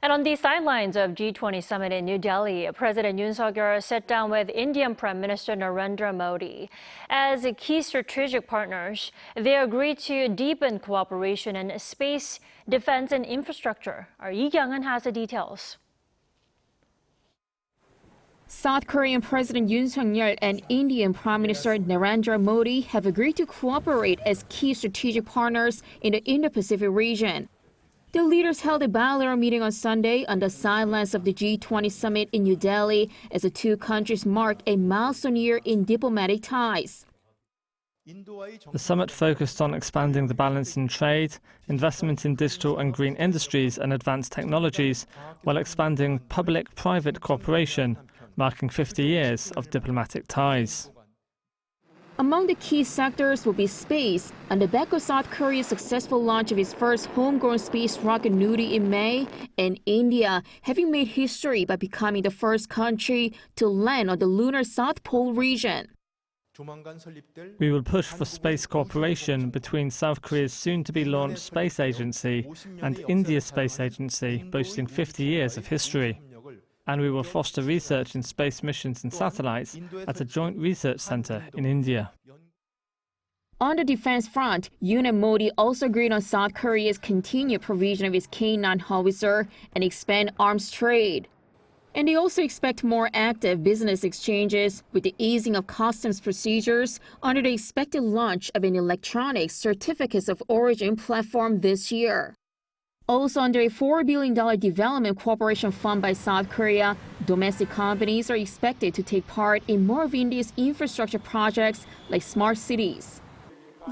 And on the sidelines of G20 summit in New Delhi, President Yoon sat down with Indian Prime Minister Narendra Modi. As key strategic partners, they agreed to deepen cooperation in space, defense, and infrastructure. Our Kyung-eun has the details. South Korean President Yeol and Indian Prime Minister Narendra Modi have agreed to cooperate as key strategic partners in the Indo-Pacific region. The leaders held a bilateral meeting on Sunday on the sidelines of the G20 summit in New Delhi as the two countries mark a milestone year in diplomatic ties. The summit focused on expanding the balance in trade, investment in digital and green industries and advanced technologies, while expanding public-private cooperation, marking 50 years of diplomatic ties. Among the key sectors will be space, on the back of South Korea's successful launch of its first homegrown space rocket Nuri in May, and India having made history by becoming the first country to land on the lunar South Pole region. We will push for space cooperation between South Korea's soon-to-be-launched space agency and India's space agency, boasting 50 years of history. And we will foster research in space missions and satellites at a joint research center in India. On the defense front, Yoon and Modi also agreed on South Korea's continued provision of its K-9 howitzer and expand arms trade. And they also expect more active business exchanges with the easing of customs procedures under the expected launch of an electronic certificates of origin platform this year. Also under a $4 billion development cooperation fund by South Korea, domestic companies are expected to take part in more of India's infrastructure projects like smart cities.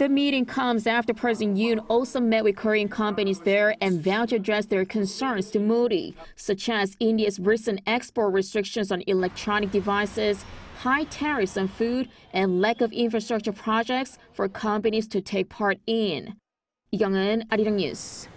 The meeting comes after President Yoon also met with Korean companies there and vowed to address their concerns to Modi, such as India's recent export restrictions on electronic devices, high tariffs on food, and lack of infrastructure projects for companies to take part in. Kyung-eun, Arirang News.